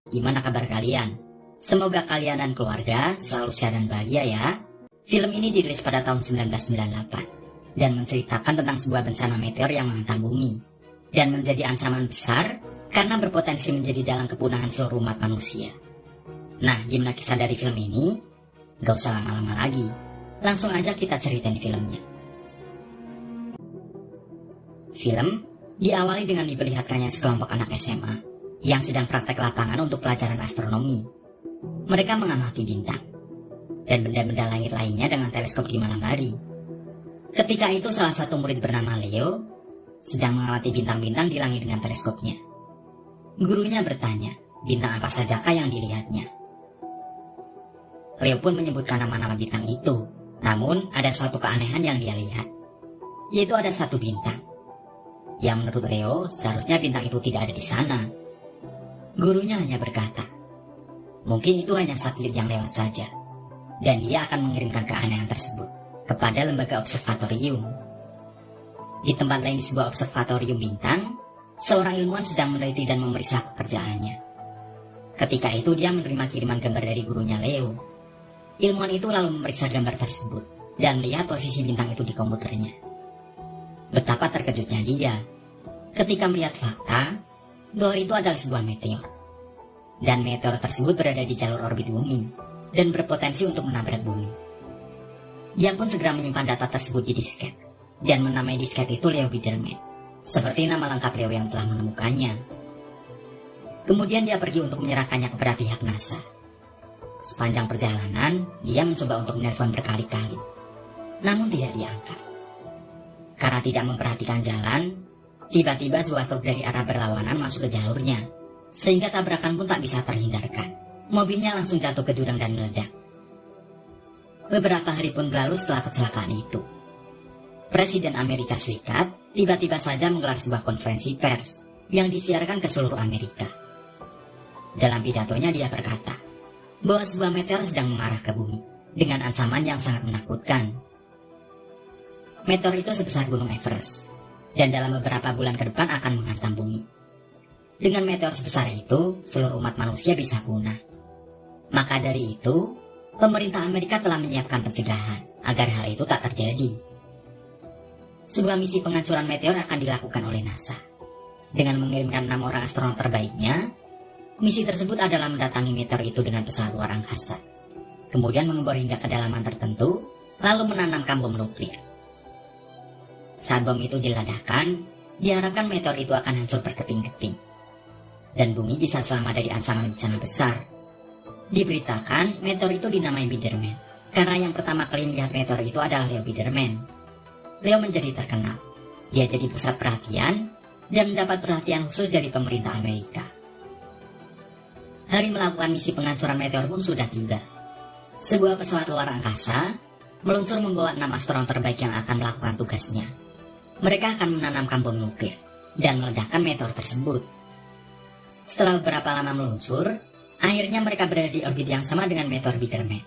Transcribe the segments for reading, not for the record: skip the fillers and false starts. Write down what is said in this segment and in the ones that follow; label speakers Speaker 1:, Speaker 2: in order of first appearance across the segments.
Speaker 1: Gimana kabar kalian? Semoga kalian dan keluarga selalu sehat dan bahagia ya. Film ini dirilis pada tahun 1998 dan menceritakan tentang sebuah bencana meteor yang menghantam bumi dan menjadi ancaman besar karena berpotensi menjadi dalang kepunahan seluruh umat manusia. Nah, gimana kisah dari film ini? Gak usah lama-lama lagi, langsung aja kita ceritain filmnya. Film diawali dengan diperlihatkannya sekelompok anak SMA yang sedang praktek lapangan untuk pelajaran astronomi. Mereka mengamati bintang dan benda-benda langit lainnya dengan teleskop di malam hari. Ketika itu salah satu murid bernama Leo sedang mengamati bintang-bintang di langit dengan teleskopnya. Gurunya bertanya, bintang apa sajakah yang dilihatnya? Leo pun menyebutkan nama-nama bintang itu. Namun ada suatu keanehan yang dia lihat, yaitu ada satu bintang yang menurut Leo seharusnya bintang itu tidak ada di sana. Gurunya hanya berkata, mungkin itu hanya satelit yang lewat saja, dan dia akan mengirimkan keanehan tersebut kepada lembaga observatorium. Di tempat lain di sebuah observatorium bintang, seorang ilmuwan sedang meneliti dan memeriksa pekerjaannya. Ketika itu dia menerima kiriman gambar dari gurunya Leo. Ilmuwan itu lalu memeriksa gambar tersebut dan melihat posisi bintang itu di komputernya. Betapa terkejutnya dia ketika melihat fakta bahwa itu adalah sebuah meteor. Dan meteor tersebut berada di jalur orbit bumi dan berpotensi untuk menabrak bumi. Dia pun segera menyimpan data tersebut di disket dan menamai disket itu Leo Biederman, seperti nama lengkap Leo yang telah menemukannya. Kemudian dia pergi untuk menyerahkannya kepada pihak NASA. Sepanjang perjalanan, dia mencoba untuk menelpon berkali-kali, namun tidak diangkat. Karena tidak memperhatikan jalan, tiba-tiba sebuah truk dari arah berlawanan masuk ke jalurnya, sehingga tabrakan pun tak bisa terhindarkan. Mobilnya langsung jatuh ke jurang dan meledak. Beberapa hari pun berlalu setelah kecelakaan itu. Presiden Amerika Serikat tiba-tiba saja menggelar sebuah konferensi pers yang disiarkan ke seluruh Amerika. Dalam pidatonya dia berkata bahwa sebuah meteor sedang mengarah ke bumi dengan ancaman yang sangat menakutkan. Meteor itu sebesar gunung Everest dan dalam beberapa bulan ke depan akan menghantam bumi. Dengan meteor sebesar itu, seluruh umat manusia bisa punah. Maka dari itu, pemerintah Amerika telah menyiapkan pencegahan agar hal itu tak terjadi. Sebuah misi penghancuran meteor akan dilakukan oleh NASA. Dengan mengirimkan 6 orang astronot terbaiknya, misi tersebut adalah mendatangi meteor itu dengan pesawat luar angkasa, kemudian mengebor hingga kedalaman tertentu, lalu menanamkan bom nuklir. Saat bom itu diledakkan, diharapkan meteor itu akan hancur berkeping-keping, dan bumi bisa selamat dari ancaman bencana besar. Diberitakan, meteor itu dinamai Biederman, karena yang pertama kali melihat meteor itu adalah Leo Biederman. Leo menjadi terkenal, dia jadi pusat perhatian, dan mendapat perhatian khusus dari pemerintah Amerika. Hari melakukan misi penghancuran meteor pun sudah tiba. Sebuah pesawat luar angkasa meluncur membawa 6 astronot terbaik yang akan melakukan tugasnya. Mereka akan menanamkan bom nuklir dan meledakkan meteor tersebut. Setelah beberapa lama meluncur, akhirnya mereka berada di orbit yang sama dengan meteor Biederman.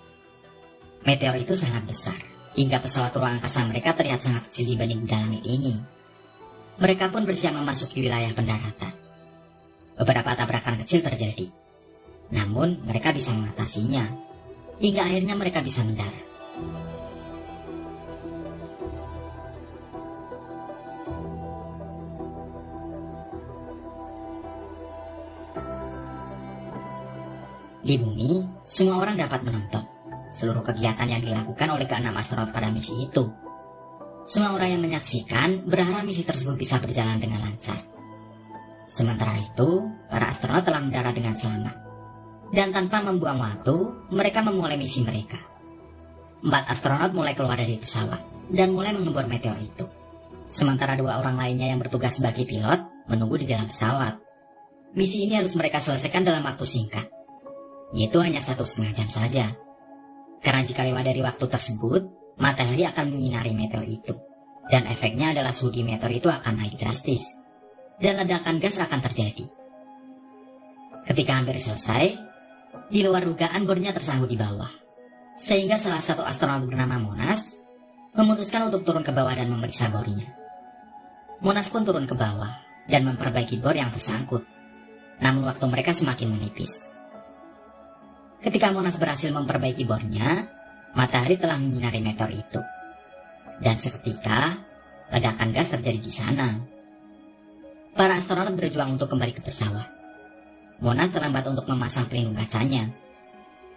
Speaker 1: Meteor itu sangat besar, hingga pesawat ruang angkasa mereka terlihat sangat kecil dibanding benda langit ini. Mereka pun bersiap memasuki wilayah pendaratan. Beberapa tabrakan kecil terjadi, namun mereka bisa mengatasinya, hingga akhirnya mereka bisa mendarat. Di bumi, semua orang dapat menonton seluruh kegiatan yang dilakukan oleh ke-6 astronot pada misi itu. Semua orang yang menyaksikan berharap misi tersebut bisa berjalan dengan lancar. Sementara itu, para astronot telah mendarat dengan selamat. Dan tanpa membuang waktu, mereka memulai misi mereka. 4 astronot mulai keluar dari pesawat dan mulai mengebor meteor itu. Sementara 2 orang lainnya yang bertugas sebagai pilot menunggu di dalam pesawat. Misi ini harus mereka selesaikan dalam waktu singkat, yaitu hanya 1,5 jam saja. Karena jika lewat dari waktu tersebut, matahari akan menyinari meteor itu, dan efeknya adalah suhu di meteor itu akan naik drastis, dan ledakan gas akan terjadi. Ketika hampir selesai, di luar dugaan bornya tersangkut di bawah, sehingga salah satu astronot bernama Monas memutuskan untuk turun ke bawah dan memeriksa bornya. Monas pun turun ke bawah dan memperbaiki bor yang tersangkut. namun waktu mereka semakin menipis. Ketika Monas berhasil memperbaiki bornya, matahari telah menyinari meteor itu. Dan seketika, ledakan gas terjadi di sana. Para astronot berjuang untuk kembali ke pesawat. Monas terlambat untuk memasang pelindung kacanya,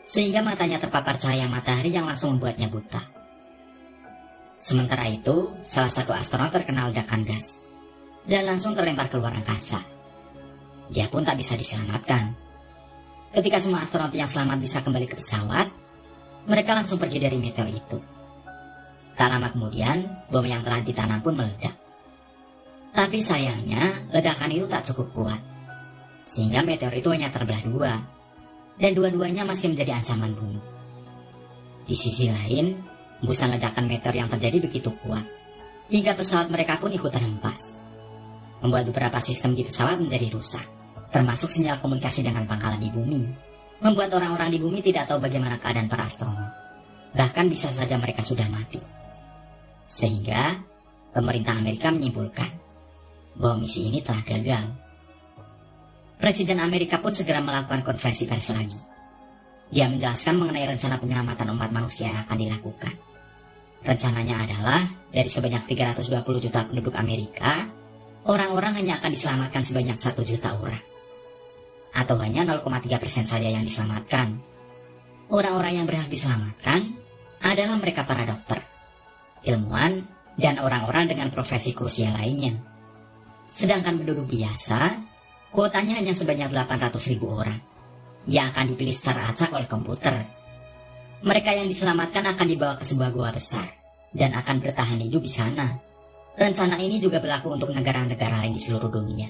Speaker 1: sehingga matanya terpapar cahaya matahari yang langsung membuatnya buta. Sementara itu, salah satu astronot terkena ledakan gas, dan langsung terlempar keluar angkasa. Dia pun tak bisa diselamatkan. Ketika semua astronot yang selamat bisa kembali ke pesawat, mereka langsung pergi dari meteor itu. Tak lama kemudian, bom yang telah ditanam pun meledak. Tapi sayangnya, ledakan itu tak cukup kuat, sehingga meteor itu hanya terbelah dua, dan dua-duanya masih menjadi ancaman bumi. Di sisi lain, hembusan ledakan meteor yang terjadi begitu kuat, hingga pesawat mereka pun ikut terhempas, membuat beberapa sistem di pesawat menjadi rusak, termasuk sinyal komunikasi dengan pangkalan di bumi, membuat orang-orang di bumi tidak tahu bagaimana keadaan para astronot. Bahkan bisa saja mereka sudah mati. Sehingga, pemerintah Amerika menyimpulkan bahwa misi ini telah gagal. Presiden Amerika pun segera melakukan konferensi pers lagi. Dia menjelaskan mengenai rencana penyelamatan umat manusia yang akan dilakukan. Rencananya adalah, dari sebanyak 320 juta penduduk Amerika, orang-orang hanya akan diselamatkan sebanyak 1 juta orang. Atau hanya 0,3% saja yang diselamatkan. Orang-orang yang berhak diselamatkan adalah mereka para dokter, ilmuwan, dan orang-orang dengan profesi krusial lainnya. Sedangkan penduduk biasa, kuotanya hanya sebanyak 800.000 orang, yang akan dipilih secara acak oleh komputer. Mereka yang diselamatkan akan dibawa ke sebuah gua besar, dan akan bertahan hidup di sana. Rencana ini juga berlaku untuk negara-negara lain di seluruh dunia.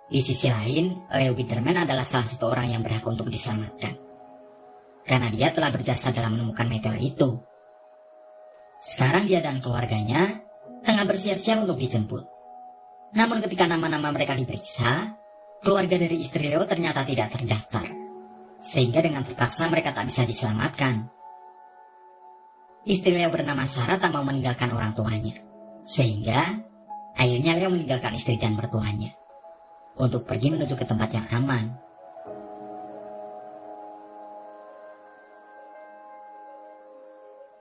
Speaker 1: Di sisi lain, Leo Biderman adalah salah satu orang yang berhak untuk diselamatkan, karena dia telah berjasa dalam menemukan meteor itu. Sekarang dia dan keluarganya tengah bersiap-siap untuk dijemput. Namun ketika nama-nama mereka diperiksa, keluarga dari istri Leo ternyata tidak terdaftar, sehingga dengan terpaksa mereka tak bisa diselamatkan. Istri Leo bernama Sarah tak mau meninggalkan orang tuanya, sehingga akhirnya Leo meninggalkan istri dan mertuanya untuk pergi menuju ke tempat yang aman.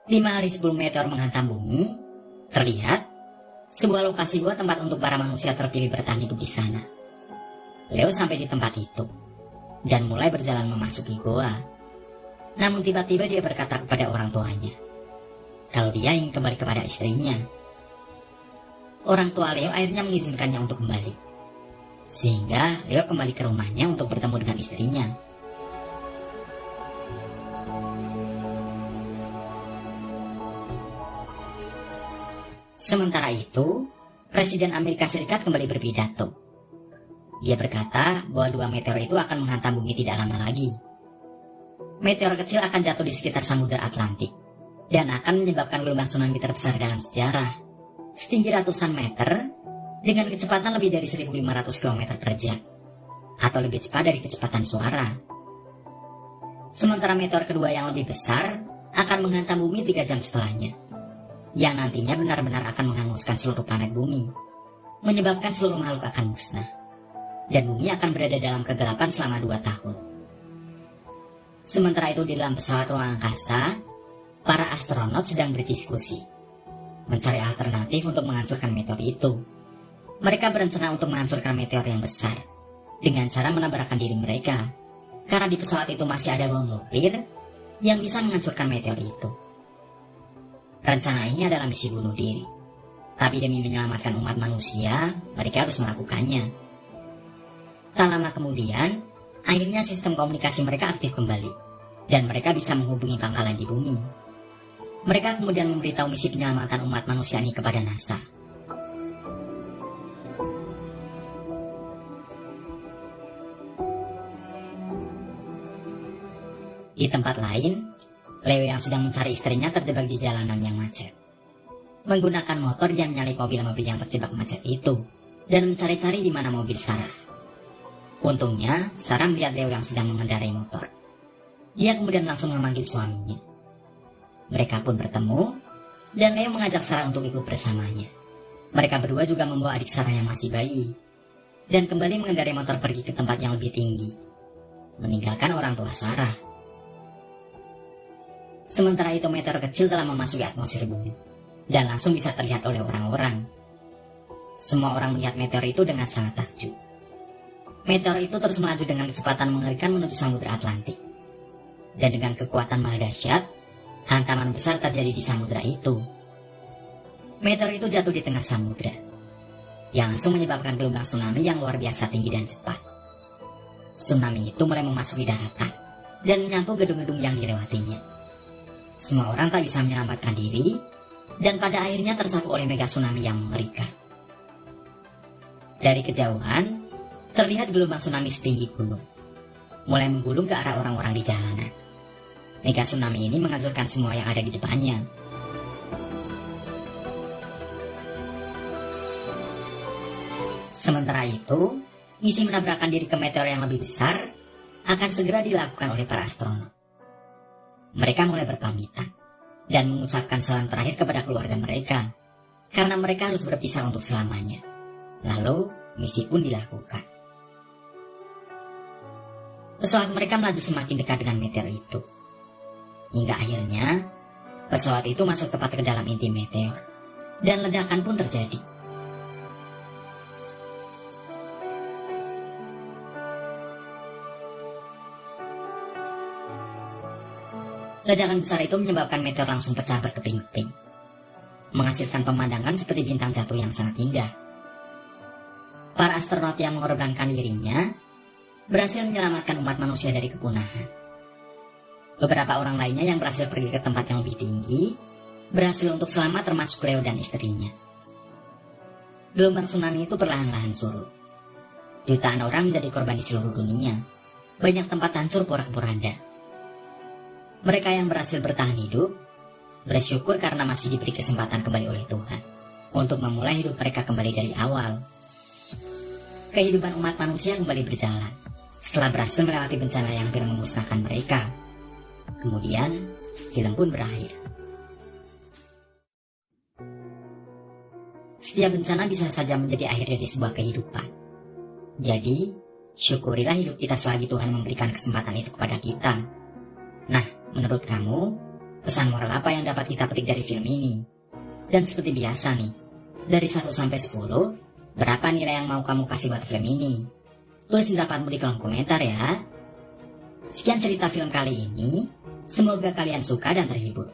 Speaker 1: Lima hari sebelum meteor menghantam bumi, terlihat sebuah lokasi gua tempat untuk para manusia terpilih bertahan hidup di sana. Leo sampai di tempat itu dan mulai berjalan memasuki gua. Namun tiba-tiba dia berkata kepada orang tuanya kalau dia ingin kembali kepada istrinya. Orang tua Leo akhirnya mengizinkannya untuk kembali, sehingga Leo kembali ke rumahnya untuk bertemu dengan istrinya. Sementara itu, Presiden Amerika Serikat kembali berpidato. Dia berkata bahwa 2 meteor itu akan menghantam bumi tidak lama lagi. Meteor kecil akan jatuh di sekitar Samudra Atlantik dan akan menyebabkan gelombang tsunami terbesar dalam sejarah, setinggi ratusan meter dengan kecepatan lebih dari 1.500 km per jam, atau lebih cepat dari kecepatan suara. Sementara meteor kedua yang lebih besar akan menghantam bumi 3 jam setelahnya, yang nantinya benar-benar akan menghanguskan seluruh planet bumi, menyebabkan seluruh makhluk akan musnah, dan bumi akan berada dalam kegelapan selama 2 tahun. Sementara itu di dalam pesawat ruang angkasa, para astronot sedang berdiskusi, mencari alternatif untuk menghancurkan meteor itu. Mereka berencana untuk menghancurkan meteor yang besar, dengan cara menabrakkan diri mereka, karena di pesawat itu masih ada bom nuklir yang bisa menghancurkan meteor itu. Rencana ini adalah misi bunuh diri, tapi demi menyelamatkan umat manusia, mereka harus melakukannya. Tak lama kemudian, akhirnya sistem komunikasi mereka aktif kembali, dan mereka bisa menghubungi pangkalan di bumi. Mereka kemudian memberitahu misi penyelamatan umat manusia ini kepada NASA. Di tempat lain, Leo yang sedang mencari istrinya terjebak di jalanan yang macet. Menggunakan motor, dia menyalip mobil-mobil yang terjebak macet itu dan mencari-cari di mana mobil Sarah. Untungnya, Sarah melihat Leo yang sedang mengendarai motor. Dia kemudian langsung memanggil suaminya. Mereka pun bertemu, dan Leo mengajak Sarah untuk ikut bersamanya. Mereka berdua juga membawa adik Sarah yang masih bayi. dan kembali mengendarai motor pergi ke tempat yang lebih tinggi, meninggalkan orang tua Sarah. Sementara itu meteor kecil telah memasuki atmosfer bumi dan langsung bisa terlihat oleh orang-orang. Semua orang melihat meteor itu dengan sangat takjub. Meteor itu terus melaju dengan kecepatan mengerikan menuju Samudra Atlantik. Dan dengan kekuatan maha dahsyat, hantaman besar terjadi di samudra itu. Meteor itu jatuh di tengah samudra, yang langsung menyebabkan gelombang tsunami yang luar biasa tinggi dan cepat. Tsunami itu mulai memasuki daratan dan menyapu gedung-gedung yang dilewatinya. Semua orang tak bisa menyelamatkan diri, dan pada akhirnya tersapu oleh mega tsunami yang mengerikan. Dari kejauhan, terlihat gelombang tsunami setinggi gunung, mulai menggulung ke arah orang-orang di jalanan. Mega tsunami ini menghancurkan semua yang ada di depannya. Sementara itu, misi menabrakkan diri ke meteor yang lebih besar akan segera dilakukan oleh para astronot. Mereka mulai berpamitan dan mengucapkan salam terakhir kepada keluarga mereka, karena mereka harus berpisah untuk selamanya. Lalu, misi pun dilakukan. Pesawat mereka melaju semakin dekat dengan meteor itu. Hingga akhirnya, pesawat itu masuk tepat ke dalam inti meteor, dan ledakan pun terjadi. Ledakan besar itu menyebabkan meteor langsung pecah berkeping-keping, menghasilkan pemandangan seperti bintang jatuh yang sangat indah. Para astronot yang mengorbankan dirinya berhasil menyelamatkan umat manusia dari kepunahan. Beberapa orang lainnya yang berhasil pergi ke tempat yang lebih tinggi berhasil untuk selamat, termasuk Leo dan istrinya. Gelombang tsunami itu perlahan-lahan surut. Jutaan orang menjadi korban di seluruh dunia. Banyak tempat hancur porak-poranda. Mereka yang berhasil bertahan hidup bersyukur karena masih diberi kesempatan kembali oleh Tuhan untuk memulai hidup mereka kembali dari awal. Kehidupan umat manusia kembali berjalan setelah berhasil melewati bencana yang hampir memusnahkan mereka. Kemudian, film pun berakhir. Setiap bencana bisa saja menjadi akhir dari sebuah kehidupan. Jadi, syukurilah hidup kita selagi Tuhan memberikan kesempatan itu kepada kita. Nah, menurut kamu, pesan moral apa yang dapat kita petik dari film ini? Dan seperti biasa nih, dari 1 sampai 10, berapa nilai yang mau kamu kasih buat film ini? Tulis pendapatmu di kolom komentar ya. Sekian cerita film kali ini. Semoga kalian suka dan terhibur.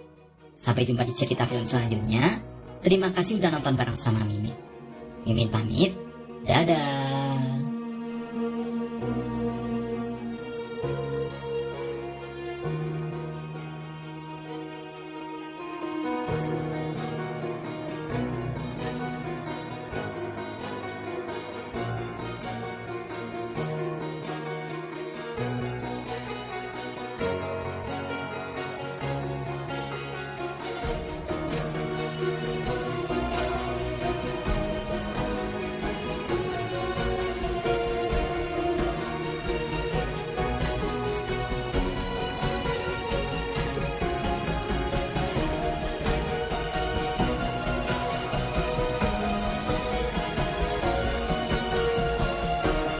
Speaker 1: Sampai jumpa di cerita film selanjutnya. Terima kasih udah nonton bareng sama Mimin. Mimin pamit. Dadah.